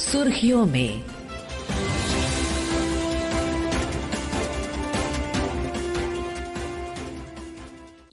सुर्खियों में।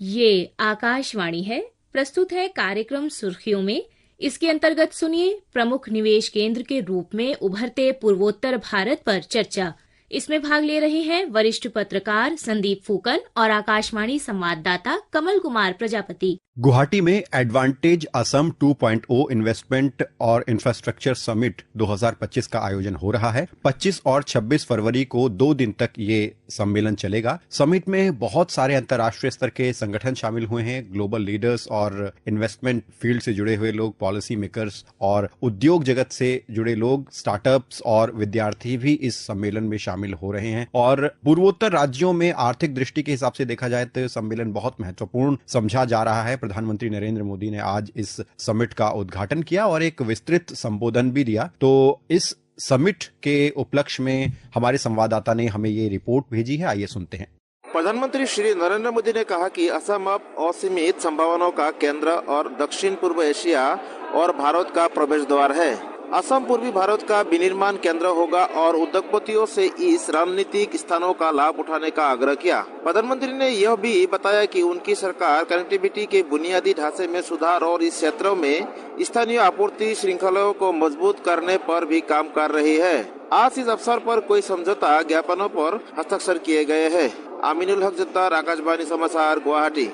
ये आकाशवाणी है। प्रस्तुत है कार्यक्रम सुर्खियों में। इसके अंतर्गत सुनिए प्रमुख निवेश केंद्र के रूप में उभरते पूर्वोत्तर भारत पर चर्चा। इसमें भाग ले रहे हैं वरिष्ठ पत्रकार संदीप फूकन और आकाशवाणी संवाददाता कमल कुमार प्रजापति। गुवाहाटी में एडवांटेज असम 2.0 इन्वेस्टमेंट और इंफ्रास्ट्रक्चर समिट 2025 का आयोजन हो रहा है। 25 और 26 फरवरी को 2 दिन तक ये सम्मेलन चलेगा। समिट में बहुत सारे अंतर्राष्ट्रीय स्तर के संगठन शामिल हुए हैं। ग्लोबल लीडर्स और इन्वेस्टमेंट फील्ड से जुड़े हुए लोग, पॉलिसी मेकर्स और उद्योग जगत से जुड़े लोग, स्टार्टअप्स और विद्यार्थी भी इस सम्मेलन में शामिल हो रहे हैं। और पूर्वोत्तर राज्यों में आर्थिक दृष्टि के हिसाब से देखा जाए तो सम्मेलन बहुत महत्वपूर्ण समझा जा रहा है। प्रधानमंत्री नरेंद्र मोदी ने आज इस समिट का उद्घाटन किया और एक विस्तृत संबोधन भी दिया। तो इस समिट के उपलक्ष्य में हमारे संवाददाता ने हमें ये रिपोर्ट भेजी है, आइए सुनते हैं। प्रधानमंत्री श्री नरेंद्र मोदी ने कहा कि असम अब असीमित संभावनाओं का केंद्र और दक्षिण पूर्व एशिया और भारत का प्रवेश द्वार है। असम पूर्वी भारत का विनिर्माण केंद्र होगा और उद्योगपतियों से इस रणनीतिक स्थानों का लाभ उठाने का आग्रह किया। प्रधानमंत्री ने यह भी बताया कि उनकी सरकार कनेक्टिविटी के बुनियादी ढांचे में सुधार और इस क्षेत्रों में स्थानीय आपूर्ति श्रृंखलाओं को मजबूत करने पर भी काम कर रही है। आज इस अवसर पर कोई समझौता ज्ञापनों पर हस्ताक्षर किए गए हैं। आमिनुल हक जत्तार, आकाशवाणी समाचार, गुवाहाटी।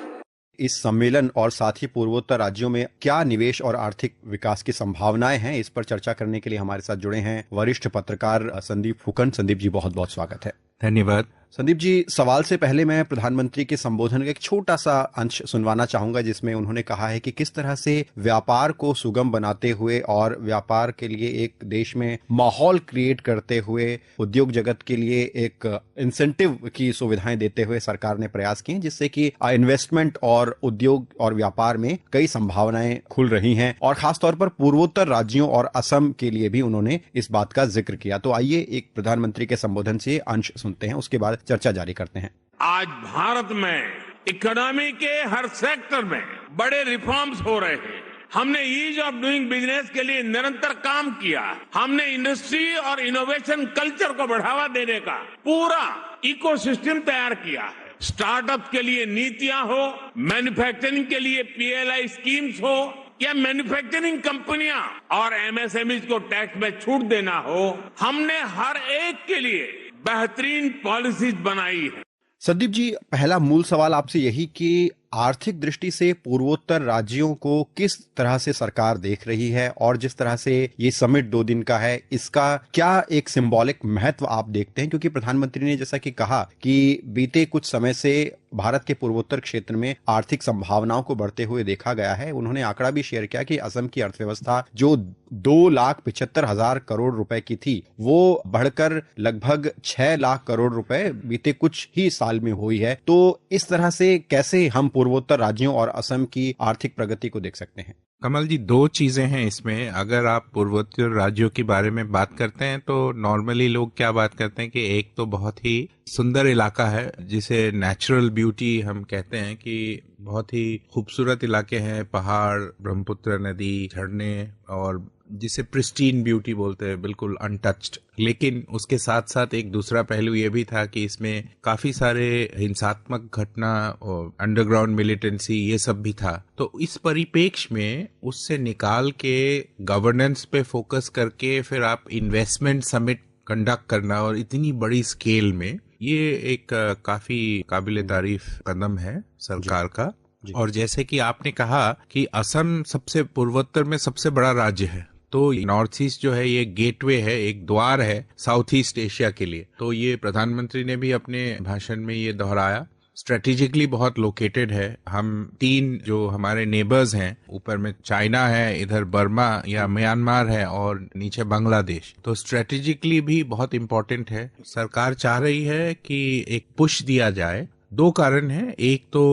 इस सम्मेलन और साथ ही पूर्वोत्तर राज्यों में क्या निवेश और आर्थिक विकास की संभावनाएं हैं, इस पर चर्चा करने के लिए हमारे साथ जुड़े हैं वरिष्ठ पत्रकार संदीप फूकन। संदीप जी, बहुत बहुत स्वागत है। धन्यवाद। संदीप जी, सवाल से पहले मैं प्रधानमंत्री के संबोधन का एक छोटा सा अंश सुनवाना चाहूंगा, जिसमें उन्होंने कहा है कि किस तरह से व्यापार को सुगम बनाते हुए और व्यापार के लिए एक देश में माहौल क्रिएट करते हुए उद्योग जगत के लिए एक इंसेंटिव की सुविधाएं देते हुए सरकार ने प्रयास किए, जिससे कि इन्वेस्टमेंट और उद्योग और व्यापार में कई संभावनाएं खुल रही हैं। और खासतौर पर पूर्वोत्तर राज्यों और असम के लिए भी उन्होंने इस बात का जिक्र किया। तो आइए एक प्रधानमंत्री के संबोधन से अंश सुनते हैं, उसके बाद चर्चा जारी करते हैं। आज भारत में इकोनॉमी के हर सेक्टर में बड़े रिफॉर्म्स हो रहे हैं। हमने ईज ऑफ डूइंग बिजनेस के लिए निरंतर काम किया। हमने इंडस्ट्री और इनोवेशन कल्चर को बढ़ावा देने का पूरा इकोसिस्टम तैयार किया है। स्टार्टअप के लिए नीतियां हो, मैन्युफैक्चरिंग के लिए पीएलआई स्कीम्स हो, या मैन्युफैक्चरिंग कंपनियां और एमएसएमईज को टैक्स में छूट देना हो, हमने हर एक के लिए बेहतरीन पॉलिसीज बनाई है। संदीप जी, पहला मूल सवाल आपसे यही कि आर्थिक दृष्टि से पूर्वोत्तर राज्यों को किस तरह से सरकार देख रही है, और जिस तरह से ये समिट 2 दिन का है, इसका क्या एक सिंबॉलिक महत्व आप देखते हैं? क्योंकि प्रधानमंत्री ने जैसा कि कहा कि बीते कुछ समय से भारत के पूर्वोत्तर क्षेत्र में आर्थिक संभावनाओं को बढ़ते हुए देखा गया है। उन्होंने आंकड़ा भी शेयर किया कि असम की अर्थव्यवस्था जो 2,75,000 करोड़ रुपए की थी, वो बढ़कर लगभग 6 लाख करोड़ रुपए बीते कुछ ही साल में हुई है। तो इस तरह से कैसे हम पूर्वोत्तर राज्यों और असम की आर्थिक प्रगति को देख सकते हैं? कमल जी, 2 चीजें हैं इसमें। अगर आप पूर्वोत्तर राज्यों के बारे में बात करते हैं तो नॉर्मली लोग क्या बात करते हैं कि एक तो बहुत ही सुंदर इलाका है, जिसे नेचुरल ब्यूटी हम कहते हैं, कि बहुत ही खूबसूरत इलाके हैं, पहाड़, ब्रह्मपुत्र नदी, झरने, और जिसे प्रिस्टीन ब्यूटी बोलते हैं, बिल्कुल अनटच्ड। लेकिन उसके साथ साथ एक दूसरा पहलू ये भी था कि इसमें काफी सारे हिंसात्मक घटना और अंडरग्राउंड मिलिटेंसी, ये सब भी था। तो इस परिप्रेक्ष्य में उससे निकाल के गवर्नेंस पे फोकस करके फिर आप इन्वेस्टमेंट समिट कंडक्ट करना, और इतनी बड़ी स्केल में, ये एक काफी काबिले तारीफ कदम है सरकार का। और जैसे कि आपने कहा कि असम सबसे पूर्वोत्तर में सबसे बड़ा राज्य है, तो नॉर्थ ईस्ट जो है ये गेटवे है, एक द्वार है साउथ ईस्ट एशिया के लिए। तो ये प्रधानमंत्री ने भी अपने भाषण में ये दोहराया। स्ट्रेटेजिकली बहुत लोकेटेड है। हम 3 जो हमारे नेबर्स हैं, ऊपर में चाइना है, इधर बर्मा या म्यांमार है, और नीचे बांग्लादेश। तो स्ट्रेटेजिकली भी बहुत इम्पोर्टेंट है। सरकार चाह रही है कि एक पुश दिया जाए। 2 कारण हैं। एक तो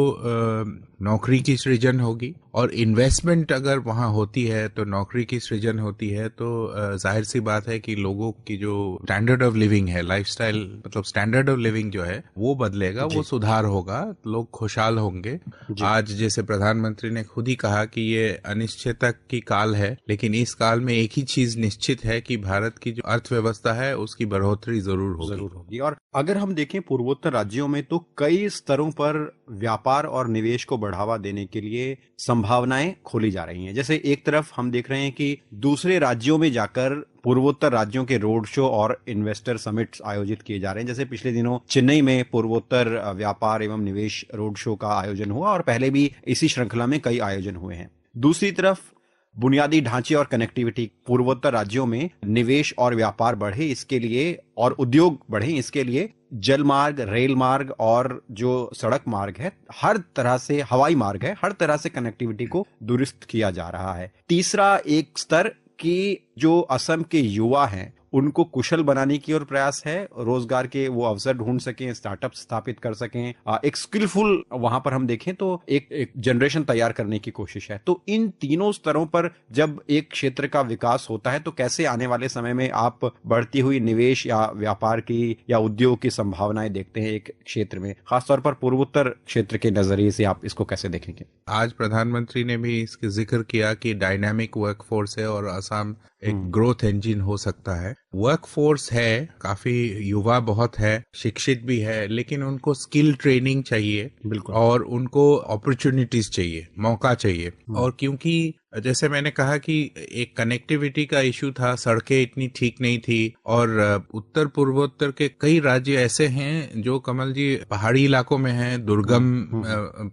नौकरी की सृजन होगी, और इन्वेस्टमेंट अगर वहां होती है तो नौकरी की सृजन होती है, तो जाहिर सी बात है कि लोगों की जो स्टैंडर्ड ऑफ लिविंग है, लाइफस्टाइल मतलब स्टैंडर्ड ऑफ लिविंग जो है वो बदलेगा, वो सुधार होगा, लोग खुशहाल होंगे। आज जैसे प्रधानमंत्री ने खुद ही कहा कि ये अनिश्चितता की काल है, लेकिन इस काल में एक ही चीज निश्चित है कि भारत की जो अर्थव्यवस्था है उसकी बढ़ोतरी जरूर होगी। और अगर हम देखें पूर्वोत्तर राज्यों में तो कई स्तरों पर व्यापार और निवेश को बढ़ावा देने के लिए संभावनाएं खोली जा रही हैं। जैसे एक तरफ हम देख रहे हैं कि दूसरे राज्यों में जाकर पूर्वोत्तर राज्यों के रोड शो और इन्वेस्टर समिट्स आयोजित किए जा रहे हैं। जैसे पिछले दिनों चेन्नई में पूर्वोत्तर व्यापार एवं निवेश रोड शो का आयोजन हुआ, और पहले भी इसी श्रृंखला में कई आयोजन हुए हैं। दूसरी तरफ बुनियादी ढांचे और कनेक्टिविटी, पूर्वोत्तर राज्यों में निवेश और व्यापार बढ़े इसके लिए और उद्योग बढ़े इसके लिए जल मार्ग, रेल मार्ग और जो सड़क मार्ग है, हर तरह से हवाई मार्ग है, हर तरह से कनेक्टिविटी को दुरुस्त किया जा रहा है। तीसरा एक स्तर कि जो असम के युवा हैं उनको कुशल बनाने की ओर प्रयास है, रोजगार के वो अवसर ढूंढ सकें, स्टार्टअप स्थापित कर सकें, एक स्किलफुल वहां पर हम देखें तो एक जनरेशन तैयार करने की कोशिश है। तो इन तीनों स्तरों पर जब एक क्षेत्र का विकास होता है तो कैसे आने वाले समय में आप बढ़ती हुई निवेश या व्यापार की या उद्योग की संभावनाएं देखते हैं एक क्षेत्र में, खासतौर पर पूर्वोत्तर क्षेत्र के नजरिए से आप इसको कैसे देखेंगे? आज प्रधानमंत्री ने भी इसके जिक्र किया कि डायनामिक वर्कफोर्स है और असम एक ग्रोथ इंजन हो सकता है। वर्कफोर्स है, काफी युवा बहुत है, शिक्षित भी है, लेकिन उनको स्किल ट्रेनिंग चाहिए, बिल्कुल, और उनको अपॉर्चुनिटीज चाहिए, मौका चाहिए। और क्योंकि जैसे मैंने कहा कि एक कनेक्टिविटी का इशू था, सड़कें इतनी ठीक नहीं थी, और उत्तर पूर्वोत्तर के कई राज्य ऐसे हैं जो कमल जी पहाड़ी इलाकों में हैं, दुर्गम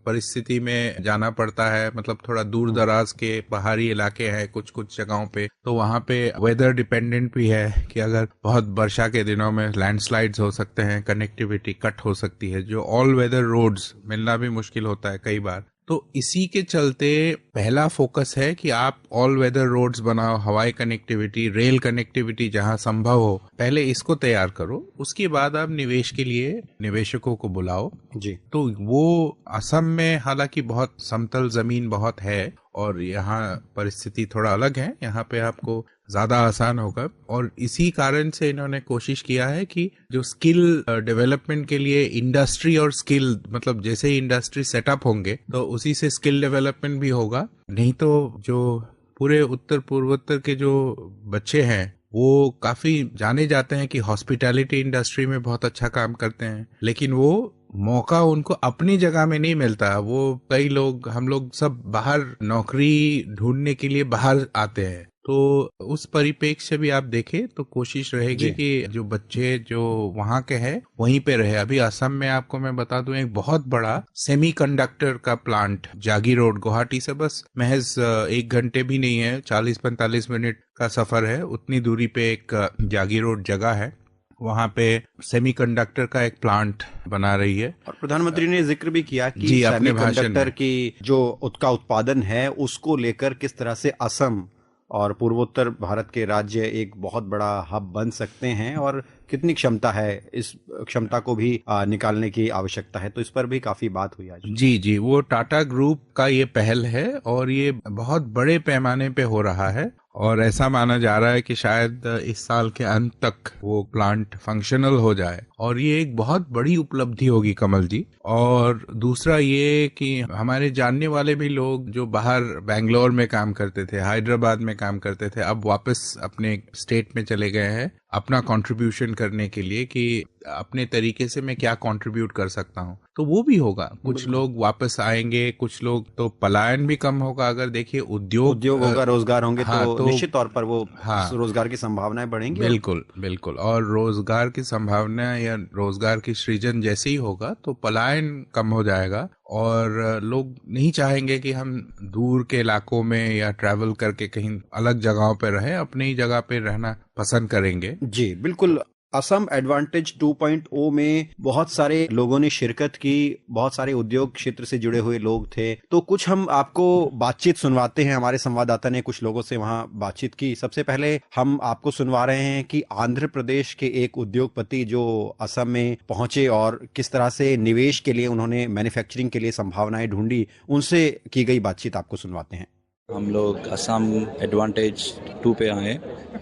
परिस्थिति में जाना पड़ता है, मतलब थोड़ा दूर दराज के पहाड़ी इलाके हैं कुछ कुछ जगहों पे, तो वहां पे वेदर डिपेंडेंट भी है कि अगर बहुत वर्षा के दिनों में लैंडस्लाइड्स हो सकते हैं, कनेक्टिविटी कट हो सकती है, जो ऑल वेदर रोड्स मिलना भी मुश्किल होता है कई बार। तो इसी के चलते पहला फोकस है कि आप ऑल वेदर रोड्स बनाओ, हवाई कनेक्टिविटी, रेल कनेक्टिविटी जहां संभव हो, पहले इसको तैयार करो, उसके बाद आप निवेश के लिए निवेशकों को बुलाओ जी। तो वो असम में हालांकि बहुत समतल जमीन बहुत है और यहाँ परिस्थिति थोड़ा अलग है, यहाँ पे आपको ज्यादा आसान होगा, और इसी कारण से इन्होंने कोशिश किया है कि जो स्किल डेवलपमेंट के लिए इंडस्ट्री और स्किल, मतलब जैसे ही इंडस्ट्री सेटअप होंगे तो उसी से स्किल डेवलपमेंट भी होगा। नहीं तो जो पूरे उत्तर पूर्वोत्तर के जो बच्चे हैं वो काफी जाने जाते हैं कि हॉस्पिटैलिटी इंडस्ट्री में बहुत अच्छा काम करते हैं, लेकिन वो मौका उनको अपनी जगह में नहीं मिलता। वो कई लोग, हम लोग सब बाहर नौकरी ढूंढने के लिए बाहर आते हैं, तो उस परिप्रेक्ष्य से भी आप देखें तो कोशिश रहेगी कि जो बच्चे जो वहाँ के हैं वहीं पे रहे। अभी असम में आपको मैं बता दूं, एक बहुत बड़ा सेमीकंडक्टर का प्लांट जागी रोड, गुवाहाटी से बस महज 1 घंटे भी नहीं है, 40-45 मिनट का सफर है, उतनी दूरी पे एक जागी रोड जगह है, वहाँ पे सेमीकंडक्टर का एक प्लांट बना रही है। और प्रधानमंत्री ने जिक्र भी किया कि सेमीकंडक्टर की जो उसका उत्पादन है उसको लेकर किस तरह से असम और पूर्वोत्तर भारत के राज्य एक बहुत बड़ा हब बन सकते हैं, और कितनी क्षमता है, इस क्षमता को भी निकालने की आवश्यकता है। तो इस पर भी काफी बात हुई आज। जी, वो टाटा ग्रुप का ये पहल है और ये बहुत बड़े पैमाने पे हो रहा है, और ऐसा माना जा रहा है कि शायद इस साल के अंत तक वो प्लांट फंक्शनल हो जाए, और ये एक बहुत बड़ी उपलब्धि होगी कमल जी। और दूसरा ये कि हमारे जानने वाले भी लोग जो बाहर बैंगलोर में काम करते थे, हैदराबाद में काम करते थे, अब वापस अपने स्टेट में चले गए हैं अपना कंट्रीब्यूशन करने के लिए कि अपने तरीके से मैं क्या कंट्रीब्यूट कर सकता हूँ, तो वो भी होगा। कुछ लोग वापस आएंगे, कुछ लोग, तो पलायन भी कम होगा। अगर देखिए उद्योग होगा, रोजगार होंगे, तो निश्चित तौर पर वो रोजगार की संभावनाएं बढ़ेंगी। बिल्कुल, और रोजगार की संभावना या रोजगार की सृजन जैसे ही होगा तो पलायन कम हो जाएगा, और लोग नहीं चाहेंगे कि हम दूर के इलाकों में या ट्रैवल करके कहीं अलग जगहों पे रहें, अपनी ही जगह पे रहना पसंद करेंगे। जी बिल्कुल। असम एडवांटेज 2.0 में बहुत सारे लोगों ने शिरकत की, बहुत सारे उद्योग क्षेत्र से जुड़े हुए लोग थे। तो कुछ हम आपको बातचीत सुनवाते हैं। हमारे संवाददाता ने कुछ लोगों से वहां बातचीत की। सबसे पहले हम आपको सुनवा रहे हैं कि आंध्र प्रदेश के एक उद्योगपति जो असम में पहुंचे और किस तरह से निवेश के लिए उन्होंने मैन्युफैक्चरिंग के लिए संभावनाएं ढूंढी, उनसे की गई बातचीत आपको सुनवाते हैं। हम लोग असम एडवांटेज 2 पे आए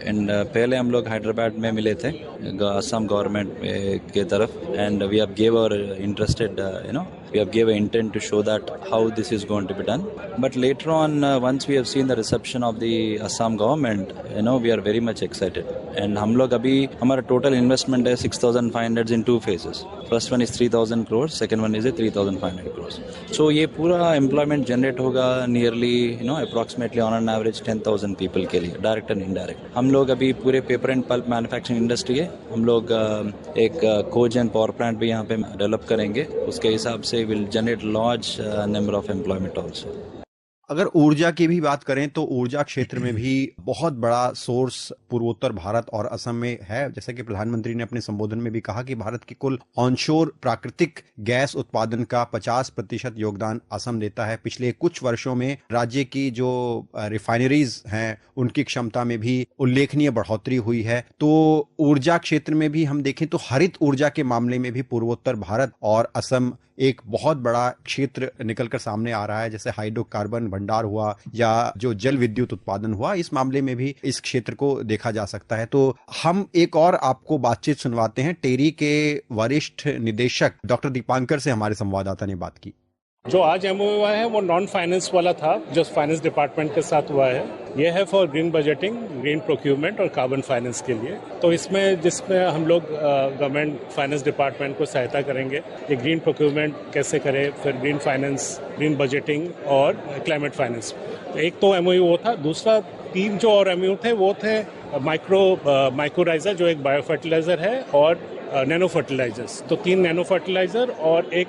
एंड पहले हम लोग हैदराबाद में मिले थे असम गवर्नमेंट के तरफ and we have give our interested we have gave an intent to show that how this is going to be done, but later on once we have seen the reception of the Assam government, we are very much excited and हम लोग अभी हमारा total investment है 6,500 in 2 phases. First one is 3,000 crores, second one is 3,500 crores. So ये पूरा employment generate होगा nearly approximately on an average 10,000 people के लिए direct and indirect. हम लोग अभी पूरे paper and pulp manufacturing industry है, हम लोग एक coach and power plant भी यहाँ पे develop करेंगे, उसके हिसाब से will generate large number of employment also. अगर ऊर्जा की भी बात करें तो ऊर्जा क्षेत्र में भी बहुत बड़ा सोर्स पूर्वोत्तर भारत और असम में है। जैसे कि प्रधानमंत्री ने अपने संबोधन में भी कहा कि भारत की कुल ऑनशोर प्राकृतिक गैस उत्पादन का 50% योगदान असम देता है। पिछले कुछ वर्षों में राज्य की जो रिफाइनरीज हैं उनकी क्षमता में भी उल्लेखनीय बढ़ोतरी हुई है। तो ऊर्जा क्षेत्र में भी हम देखें तो हरित ऊर्जा के मामले में भी पूर्वोत्तर भारत और असम एक बहुत बड़ा क्षेत्र निकलकर सामने आ रहा है। जैसे हाइड्रोकार्बन भंडार हुआ या जो जल विद्युत उत्पादन हुआ, इस मामले में भी इस क्षेत्र को देखा जा सकता है। तो हम एक और आपको बातचीत सुनवाते हैं। टेरी के वरिष्ठ निदेशक डॉक्टर दीपांकर से हमारे संवाददाता ने बात की। जो आज एमओयू हुआ है वो नॉन फाइनेंस वाला था, जो फाइनेंस डिपार्टमेंट के साथ हुआ है। ये है for green budgeting, green procurement और कार्बन फाइनेंस के लिए। तो जिसमें हम लोग गवर्नमेंट फाइनेंस डिपार्टमेंट को सहायता करेंगे, ये ग्रीन प्रोक्यूरमेंट कैसे करें, फिर ग्रीन फाइनेंस, ग्रीन बजटिंग और क्लाइमेट फाइनेंस। तो एक तो एमओयू वो था। दूसरा 3 जो और एमओयू थे वो थे माइक्रोराइजर जो एक बायो फर्टिलाइजर है और नैनो फर्टिलाइजर्स। तो 3 नैनो फर्टिलाइजर और एक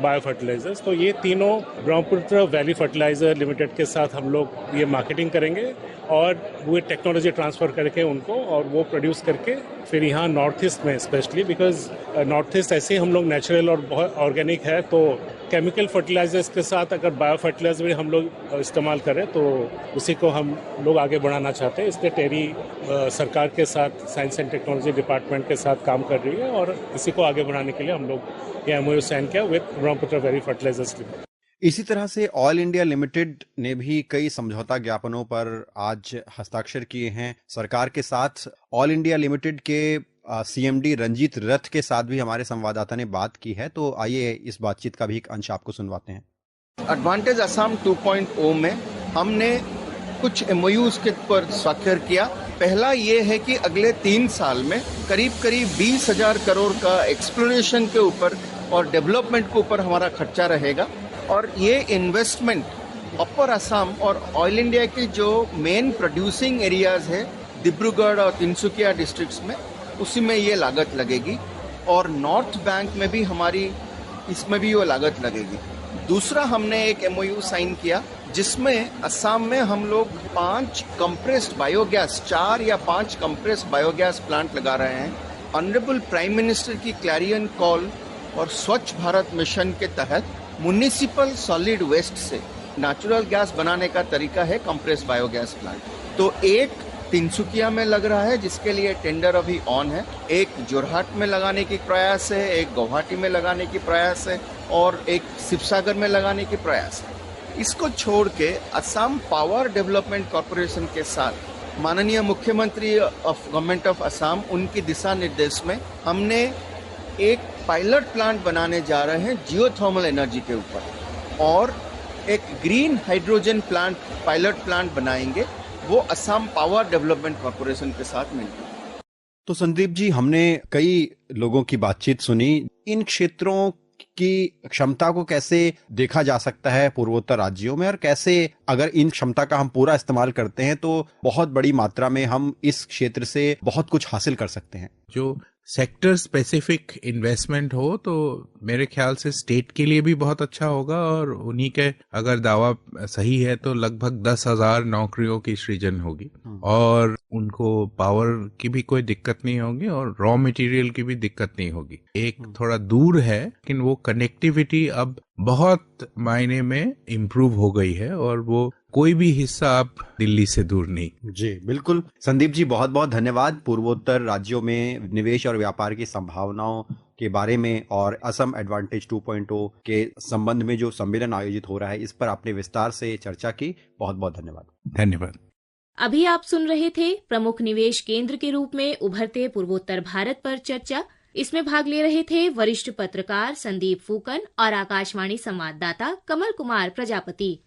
बायो फर्टिलाइजर्स। तो ये तीनों ब्रह्मपुत्र वैली फर्टिलाइजर लिमिटेड के साथ हम लोग ये मार्केटिंग करेंगे और वो टेक्नोलॉजी ट्रांसफर करके उनको और वो प्रोड्यूस करके फिर यहाँ नॉर्थ ईस्ट में स्पेशली, बिकॉज नॉर्थ ईस्ट ऐसे हम लोग नेचुरल और बहुत ऑर्गेनिक है, तो केमिकल फर्टिलाइजर्स के साथ अगर बायो फर्टिलाइजर भी हम लोग इस्तेमाल करें तो उसी को हम लोग आगे बढ़ाना चाहते हैं। इसलिए टेरी सरकार के साथ साइंस एंड टेक्नोलॉजी डिपार्टमेंट के साथ काम कर रही है और इसी को आगे बढ़ाने के लिए हम लोग ये एमओयू साइन किया with Brahmaputra valley fertilizers limited. इसी तरह से ऑल इंडिया लिमिटेड ने भी कई समझौता ज्ञापनों पर आज हस्ताक्षर किए हैं सरकार के साथ। ऑल इंडिया लिमिटेड के सीएमडी रंजीत रथ के साथ भी हमारे संवाददाता ने बात की है। तो आइए इस बातचीत का भी एक अंश आपको सुनवाते हैं। एडवांटेज असम 2.0 में हमने कुछ एमओयूज के पर स्वाक्षर किया। पहला ये है कि अगले 3 साल में करीब 20,000 करोड़ का एक्सप्लोरेशन के ऊपर और डेवलपमेंट के ऊपर हमारा खर्चा रहेगा और ये इन्वेस्टमेंट अपर असम और ऑयल इंडिया के जो मेन प्रोड्यूसिंग एरियाज है डिब्रूगढ़ और तिनसुकिया डिस्ट्रिक्ट्स में, उसी में ये लागत लगेगी और नॉर्थ बैंक में भी हमारी इसमें भी वो लागत लगेगी। दूसरा हमने एक एमओयू साइन किया जिसमें असम में हम लोग 5 कंप्रेस्ड बायोगैस 4 या 5 कंप्रेस्ड बायोगैस प्लांट लगा रहे हैं। ऑनरेबल प्राइम मिनिस्टर की क्लैरियन कॉल और स्वच्छ भारत मिशन के तहत म्युनिसिपल सॉलिड वेस्ट से नेचुरल गैस बनाने का तरीका है कंप्रेस्ड बायोगैस प्लांट। तो एक तिनसुकिया में लग रहा है जिसके लिए टेंडर अभी ऑन है, एक जोरहाट में लगाने की प्रयास है, एक गुवाहाटी में लगाने की प्रयास है और एक शिवसागर में लगाने की प्रयास है। इसको छोड़ के असम पावर डेवलपमेंट कॉर्पोरेशन के साथ माननीय मुख्यमंत्री ऑफ गवर्नमेंट ऑफ असम उनकी दिशा निर्देश में हमने एक पायलट प्लांट बनाने जा रहे हैं जियोथर्मल एनर्जी के ऊपर और एक green hydrogen plant pilot plant बनाएंगे, वो असम पावर डेवलपमेंट कॉर्पोरेशन के साथ मिलकर। तो संदीप जी, हमने कई लोगों की बातचीत सुनी। इन क्षेत्रों की क्षमता को कैसे देखा जा सकता है पूर्वोत्तर राज्यों में और कैसे अगर इन क्षमता का हम पूरा इस्तेमाल करते हैं तो बहुत बड़ी मात्रा में हम इस क्षेत्र से बहुत कुछ हासिल कर सकते हैं? जो सेक्टर स्पेसिफिक इन्वेस्टमेंट हो तो मेरे ख्याल से स्टेट के लिए भी बहुत अच्छा होगा, और उन्हीं के अगर दावा सही है तो लगभग 10,000 नौकरियों की सृजन होगी, और उनको पावर की भी कोई दिक्कत नहीं होगी और रॉ मटेरियल की भी दिक्कत नहीं होगी। एक थोड़ा दूर है लेकिन वो कनेक्टिविटी अब बहुत मायने में इम्प्रूव हो गई है, और वो कोई भी हिस्सा आप दिल्ली से दूर नहीं। जी बिल्कुल। संदीप जी बहुत बहुत धन्यवाद। पूर्वोत्तर राज्यों में निवेश और व्यापार की संभावनाओं के बारे में और असम एडवांटेज 2.0 के संबंध में जो सम्मेलन आयोजित हो रहा है, इस पर आपने विस्तार से चर्चा की। बहुत बहुत धन्यवाद। धन्यवाद। अभी आप सुन रहे थे प्रमुख निवेश केंद्र के रूप में उभरते पूर्वोत्तर भारत पर चर्चा। इसमें भाग ले रहे थे वरिष्ठ पत्रकार संदीप फूकन और आकाशवाणी संवाददाता कमल कुमार प्रजापति।